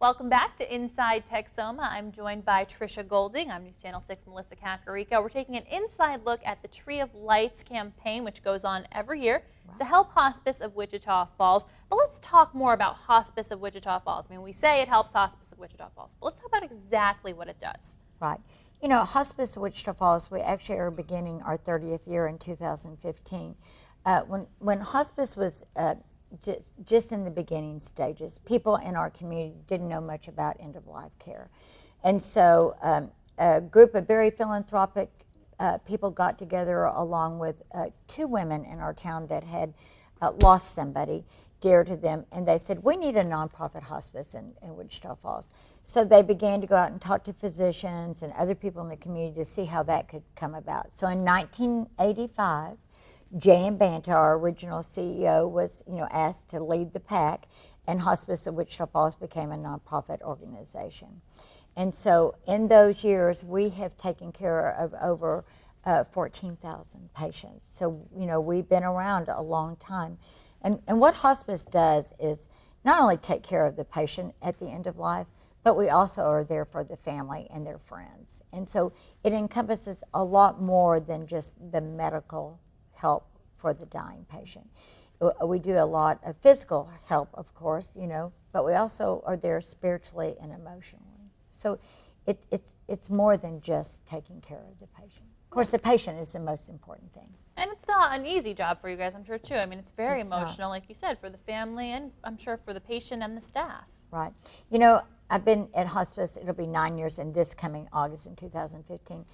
Welcome back to Inside Texoma. I'm joined by Tricia Golding. I'm News Channel 6 Melissa Kakarika. We're taking an inside look at the Tree of Lights campaign, which goes on every year to help Hospice of Wichita Falls. But let's talk more about Hospice of Wichita Falls. I mean, we say it helps Hospice of Wichita Falls, but let's talk about exactly what it does. Right. You know, Hospice of Wichita Falls, we actually are beginning our 30th year in 2015. When Hospice was just in the beginning stages, people in our community didn't know much about end-of-life care. And so a group of very philanthropic people got together along with two women in our town that had lost somebody dear to them, and they said, we need a nonprofit hospice in Wichita Falls. So they began to go out and talk to physicians and other people in the community to see how that could come about. So in 1985, Jan Banta, our original CEO, was asked to lead the pack, and Hospice of Wichita Falls became a nonprofit organization. And so in those years, we have taken care of over 14,000 patients. So, we've been around a long time. And what Hospice does is not only take care of the patient at the end of life, but we also are there for the family and their friends. And so it encompasses a lot more than just the medical help for the dying patient. We do a lot of physical help, of course, but we also are there spiritually and emotionally. So it's more than just taking care of the patient. Of course, the patient is the most important thing. And it's not an easy job for you guys, I'm sure, too. I mean, it's very emotional, not. like you said, for the family and I'm sure for the patient and the staff. Right. I've been at Hospice, it'll be 9 years in this coming August in 2015.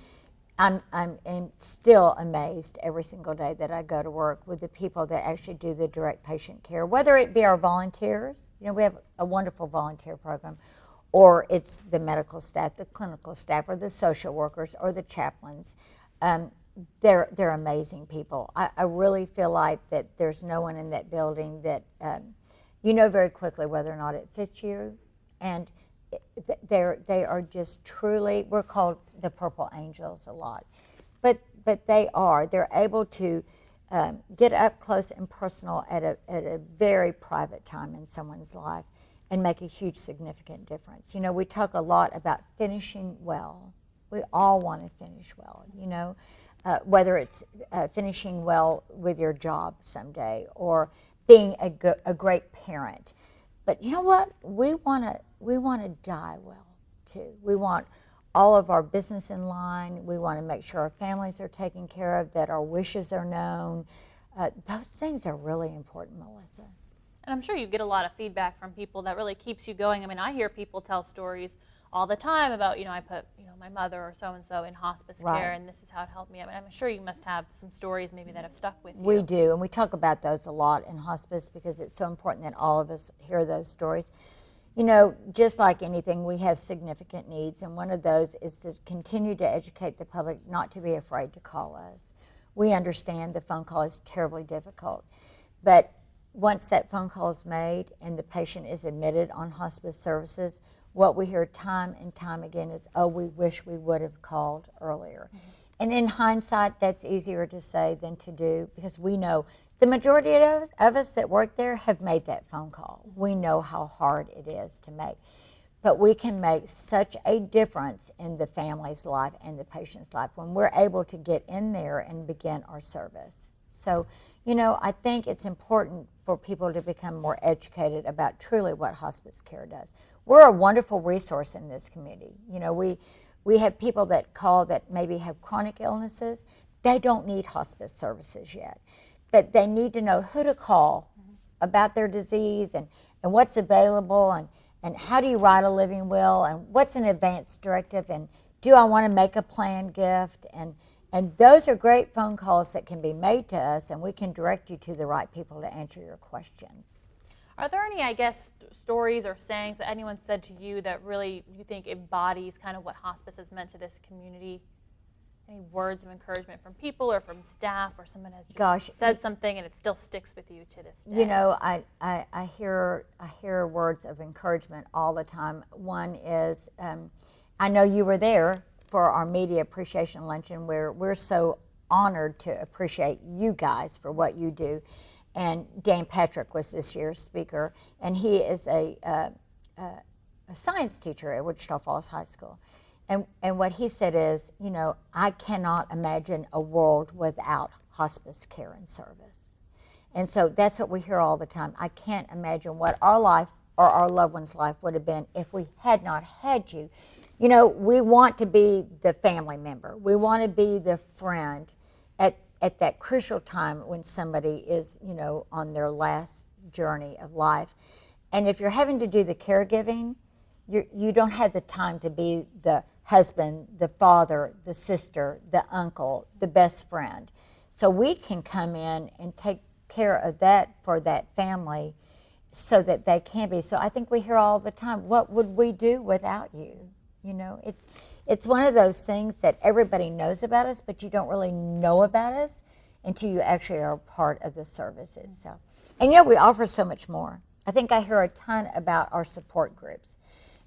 I'm still amazed every single day that I go to work with the people that actually do the direct patient care, whether it be our volunteers, we have a wonderful volunteer program, or it's the medical staff, the clinical staff, or the social workers, or the chaplains. They're amazing people. I really feel like that there's no one in that building that you know very quickly whether or not it fits you, and they are just truly, we're called the Purple Angels a lot, but they're able to get up close and personal at a very private time in someone's life and make a huge significant difference. We talk a lot about finishing well. We all want to finish well, whether it's finishing well with your job someday or being a great parent. But you know what? We want to die well too. We want all of our business in line. We want to make sure our families are taken care of, that our wishes are known. Those things are really important, Melissa. And I'm sure you get a lot of feedback from people that really keeps you going. I mean, I hear people tell stories all the time about, I put, my mother or so-and-so in hospice care, and this is how it helped me. I mean, I'm sure you must have some stories maybe that have stuck with you. We do, and we talk about those a lot in hospice because it's so important that all of us hear those stories. Just like anything, we have significant needs, and one of those is to continue to educate the public not to be afraid to call us. We understand the phone call is terribly difficult, but once that phone call is made and the patient is admitted on hospice services, what we hear time and time again is, oh, we wish we would have called earlier. Mm-hmm. And in hindsight, that's easier to say than to do because we know the majority of us that work there have made that phone call. We know how hard it is to make. But we can make such a difference in the family's life and the patient's life when we're able to get in there and begin our service. So, I think it's important for people to become more educated about truly what hospice care does. We're a wonderful resource in this community. We have people that call that maybe have chronic illnesses. They don't need hospice services yet, but they need to know who to call about their disease and what's available and how do you write a living will and what's an advance directive and do I want to make a planned gift, and those are great phone calls that can be made to us, and we can direct you to the right people to answer your questions. Are there any, stories or sayings that anyone said to you that really you think embodies kind of what hospice has meant to this community? Any words of encouragement from people or from staff, or someone has just said something and it still sticks with you to this day? I hear words of encouragement all the time. One is, I know you were there for our media appreciation luncheon where we're so honored to appreciate you guys for what you do. And Dan Patrick was this year's speaker, and he is a science teacher at Wichita Falls High School. And what he said is, I cannot imagine a world without hospice care and service. And so that's what we hear all the time. I can't imagine what our life or our loved one's life would have been if we had not had you. We want to be the family member. We want to be the friend at that crucial time when somebody is, on their last journey of life. And if you're having to do the caregiving, you don't have the time to be the husband, the father, the sister, the uncle, the best friend. So we can come in and take care of that for that family so that they can be. So I think we hear all the time, what would we do without you? It's one of those things that everybody knows about us, but you don't really know about us until you actually are a part of the service itself. And we offer so much more. I think I hear a ton about our support groups.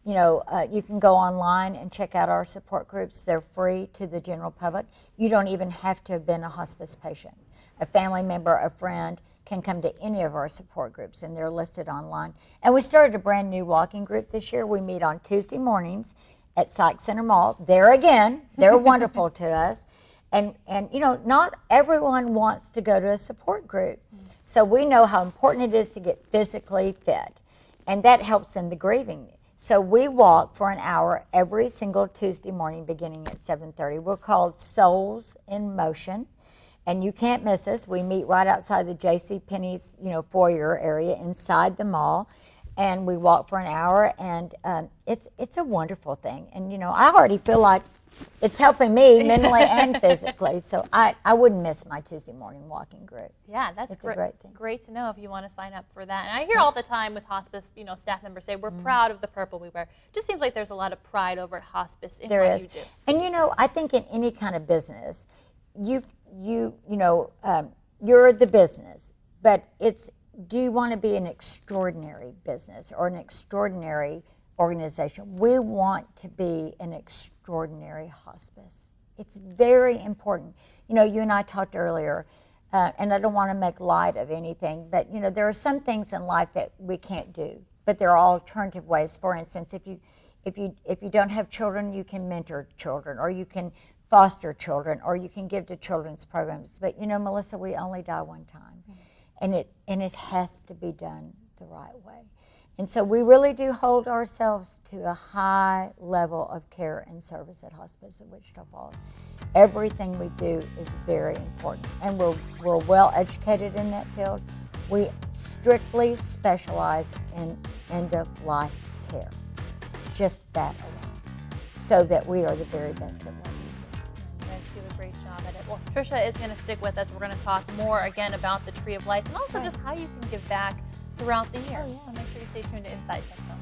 You can go online and check out our support groups. They're free to the general public. You don't even have to have been a hospice patient. A family member, a friend can come to any of our support groups, and they're listed online. And we started a brand new walking group this year. We meet on Tuesday mornings at Psych Center Mall. There again, they're wonderful to us. And not everyone wants to go to a support group. So we know how important it is to get physically fit, and that helps in the grieving. So we walk for an hour every single Tuesday morning beginning at 7:30. We're called Souls in Motion, and you can't miss us. We meet right outside the JCPenney's, foyer area inside the mall, and we walk for an hour, and it's a wonderful thing. And, I already feel like it's helping me mentally and physically, so I wouldn't miss my Tuesday morning walking group. Yeah, that's a great thing. Great to know if you want to sign up for that. And I hear all the time with hospice, staff members say, we're proud of the purple we wear. Just seems like there's a lot of pride over at hospice in what you do. And I think in any kind of business, you're the business, but do you want to be an extraordinary business or an extraordinary organization? We want to be an extraordinary hospice. It's very important. You and I talked earlier, and I don't want to make light of anything, but there are some things in life that we can't do, but there are alternative ways. For instance, if you don't have children, you can mentor children, or you can foster children, or you can give to children's programs. But Melissa, we only die one time, and it has to be done the right way. And so we really do hold ourselves to a high level of care and service at Hospice of Wichita Falls. Everything we do is very important, and we're well educated in that field. We strictly specialize in end-of-life care, just that alone, so that we are the very best of what we do. You guys do a great job at it. Well, Tricia is going to stick with us. We're going to talk more again about the Tree of Lights and also just how you can give back throughout the year. So make sure you stay tuned to Inside Texoma.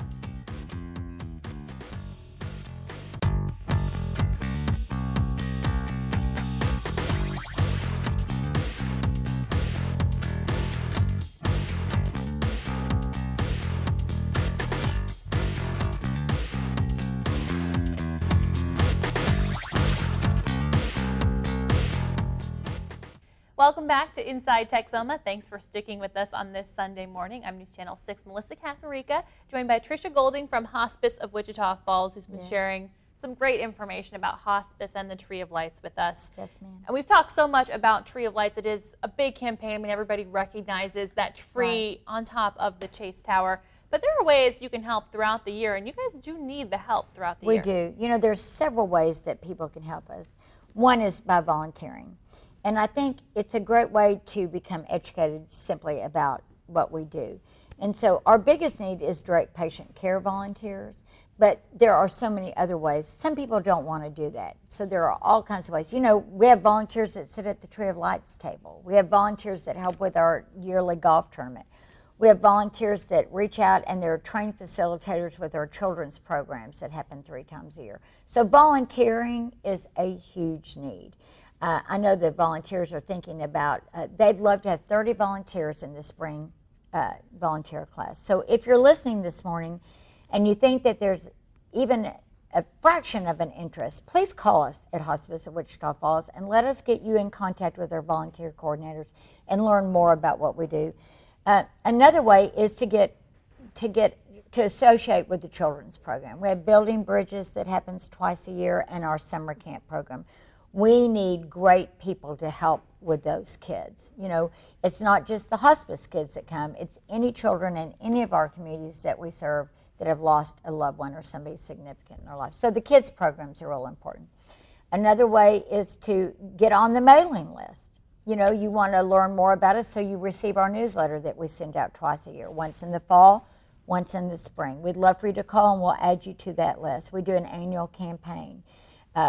Welcome back to Inside Texoma. Thanks for sticking with us on this Sunday morning. I'm News Channel 6 Melissa Kakarika, joined by Tricia Golding from Hospice of Wichita Falls, who's been sharing some great information about hospice and the Tree of Lights with us. Yes, ma'am. And we've talked so much about Tree of Lights. It is a big campaign. I mean, everybody recognizes that tree on top of the Chase Tower. But there are ways you can help throughout the year, and you guys do need the help throughout the year. We do. There's several ways that people can help us. One is by volunteering. And I think it's a great way to become educated simply about what we do. And so our biggest need is direct patient care volunteers, but there are so many other ways. Some people don't want to do that. So there are all kinds of ways. We have volunteers that sit at the Tree of Lights table. We have volunteers that help with our yearly golf tournament. We have volunteers that reach out and they're trained facilitators with our children's programs that happen 3 times a year. So volunteering is a huge need. I know the volunteers are thinking about, they'd love to have 30 volunteers in the spring volunteer class. So if you're listening this morning and you think that there's even a fraction of an interest, please call us at Hospice of Wichita Falls and let us get you in contact with our volunteer coordinators and learn more about what we do. Another way is to get to associate with the children's program. We have Building Bridges that happens twice a year and our summer camp program. We need great people to help with those kids. You know, it's not just the hospice kids that come, it's any children in any of our communities that we serve that have lost a loved one or somebody significant in their life. So the kids programs are real important. Another way is to get on the mailing list. You know, you want to learn more about us, so you receive our newsletter that we send out twice a year, once in the fall, once in the spring. We'd love for you to call and we'll add you to that list. We do an annual campaign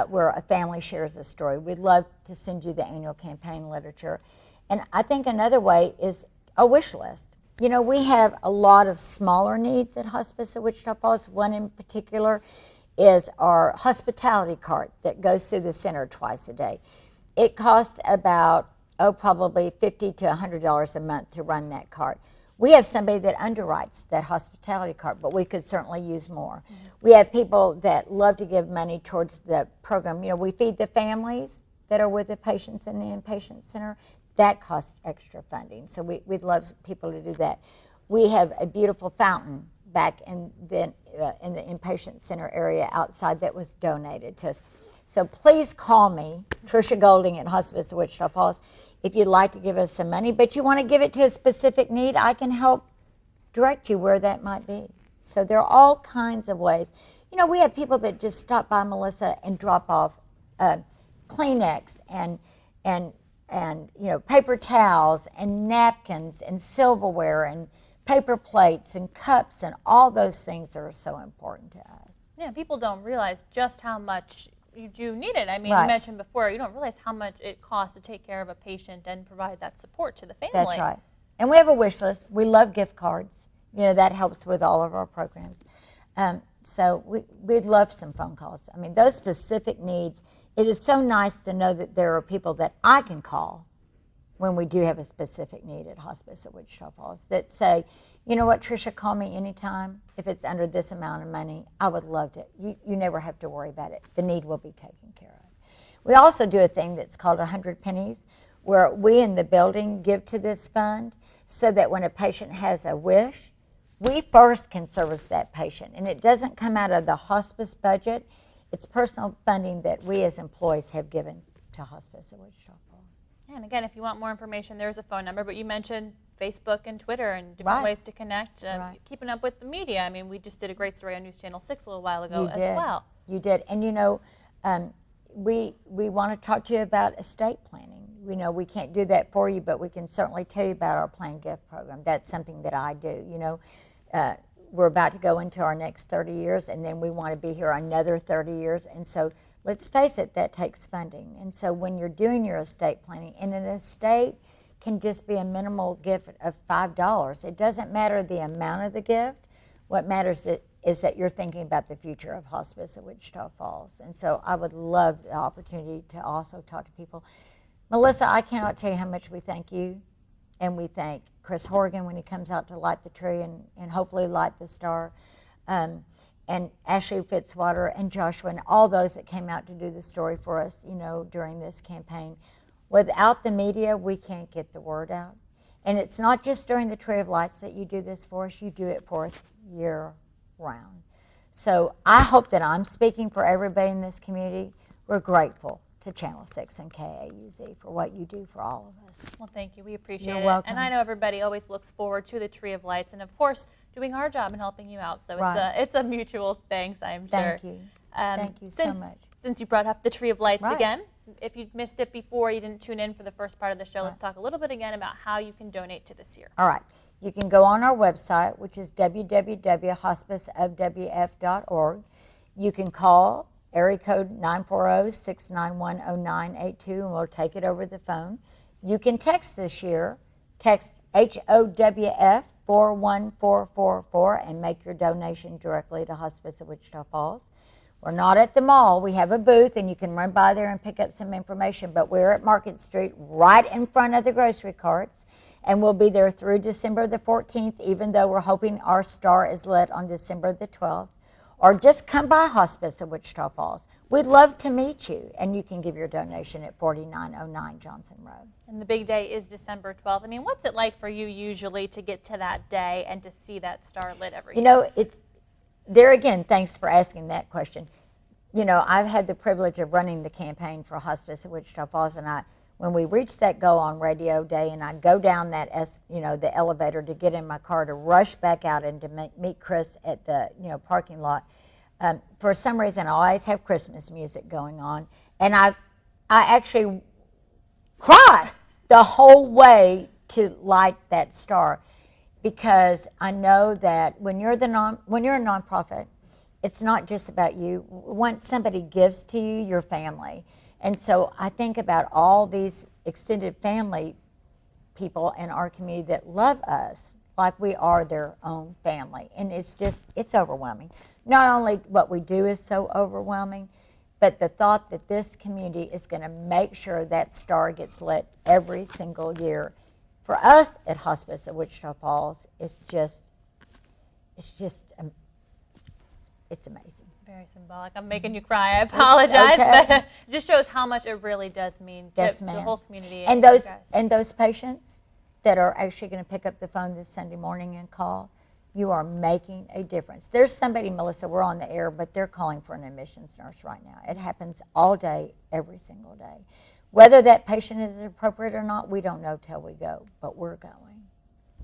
where a family shares a story. We'd love to send you the annual campaign literature. And I think another way is a wish list. You know, we have a lot of smaller needs at Hospice of Wichita Falls. One in particular is our hospitality cart that goes through the center twice a day. It costs about, probably $50 to $100 a month to run that cart. We have somebody that underwrites that hospitality cart, but we could certainly use more. Mm-hmm. We have people that love to give money towards the program. You know, we feed the families that are with the patients in the inpatient center. That costs extra funding, so we'd love people to do that. We have a beautiful fountain back in the inpatient center area outside that was donated to us. So please call me, Tricia Golding at Hospice of Wichita Falls, if you'd like to give us some money, but you want to give it to a specific need, I can help direct you where that might be. So there are all kinds of ways. You know, we have people that just stop by, Melissa, and drop off Kleenex and you know, paper towels and napkins and silverware and paper plates and cups and all those things that are so important to us. Yeah, people don't realize just how much you do need it. I mean, Right. You mentioned before, you don't realize how much it costs to take care of a patient and provide that support to the family. That's right. And we have a wish list. We love gift cards. You know, that helps with all of our programs. So we'd love some phone calls. I mean, those specific needs, it is so nice to know that there are people that I can call when we do have a specific need at Hospice at Wichita Falls that say, you know what, Tricia, call me anytime. If it's under this amount of money, I would love to. You never have to worry about it. The need will be taken care of. We also do a thing that's called 100 Pennies, where we in the building give to this fund so that when a patient has a wish, we first can service that patient. And it doesn't come out of the hospice budget. It's personal funding that we as employees have given to Hospice at Wichita Falls. And again, if you want more information, there's a phone number, but you mentioned Facebook and Twitter and different ways to connect, keeping up with the media. I mean, we just did a great story on News Channel 6 a little while ago as well. You did. And you know, we want to talk to you about estate planning. We know we can't do that for you, but we can certainly tell you about our planned gift program. That's something that I do. You know, we're about to go into our next 30 years, and then we want to be here another 30 years. And so let's face it, that takes funding. And so when you're doing your estate planning, and an estate can just be a minimal gift of $5. It doesn't matter the amount of the gift. What matters is that you're thinking about the future of Hospice at Wichita Falls. And so I would love the opportunity to also talk to people. Melissa, I cannot tell you how much we thank you, and we thank Chris Horgan when he comes out to light the tree and hopefully light the star, and Ashley Fitzwater and Joshua and all those that came out to do the story for us, you know, during this campaign. Without the media, we can't get the word out. And it's not just during the Tree of Lights that you do this for us, you do it for us year-round. So I hope that I'm speaking for everybody in this community. We're grateful to Channel 6 and KAUZ for what you do for all of us. Well, thank you. We appreciate it. You're welcome. And I know everybody always looks forward to the Tree of Lights and, of course, doing our job and helping you out. So it's a mutual thanks, I'm sure. Thank you. Thank you so much. Since you brought up the Tree of Lights again, if you missed it before, you didn't tune in for the first part of the show, let's talk a little bit again about how you can donate to this year. All right. You can go on our website, which is www.hospiceofwf.org. You can call area code 940-691-0982, and we'll take it over the phone. You can text this year. Text HOWF 41444 and make your donation directly to Hospice of Wichita Falls. We're not at the mall. We have a booth, and you can run by there and pick up some information, but we're at Market Street right in front of the grocery carts, and we'll be there through December the 14th, even though we're hoping our star is lit on December the 12th. Or just come by Hospice of Wichita Falls. we'd love to meet you. And you can give your donation at 4909 Johnson Road. And the big day is December 12th. I mean, what's it like for you usually to get to that day and to see that star lit every year? You know, it's there again, thanks for asking that question. You know, I've had the privilege of running the campaign for Hospice at Wichita Falls, and when we reach that goal on radio day and I go down that, the elevator to get in my car to rush back out and to meet Chris at the, parking lot, for some reason I always have Christmas music going on, and I actually cry the whole way to light that star, because I know that when you're a nonprofit, it's not just about you. Once somebody gives to you, your family. And so I think about all these extended family people in our community that love us like we are their own family. And it's overwhelming. Not only what we do is so overwhelming, but the thought that this community is going to make sure that star gets lit every single year. For us at Hospice at Wichita Falls, it's amazing. Very symbolic. I'm making you cry. I apologize, okay. but it just shows how much it really does mean to the whole community. And those patients that are actually going to pick up the phone this Sunday morning and call, you are making a difference. There's somebody, Melissa, we're on the air, but they're calling for an admissions nurse right now. It happens all day, every single day. Whether that patient is appropriate or not, we don't know till we go, but we're going.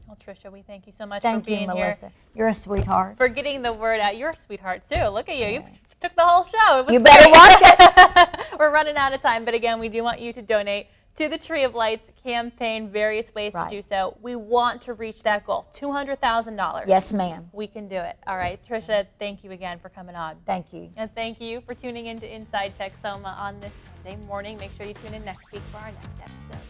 Well, Tricia, we thank you so much Thank for being you, Melissa. here. You're a sweetheart. For getting the word out. You're a sweetheart, too. Look at you. You took the whole show. It was You better great. watch it. We're running out of time, but again, we do want you to donate to the Tree of Lights campaign, various ways to do so. We want to reach that goal, $200,000. Yes, ma'am. We can do it. All right, Tricia, thank you again for coming on. Thank you. And thank you for tuning in to Inside Texoma on this Sunday morning. Make sure you tune in next week for our next episode.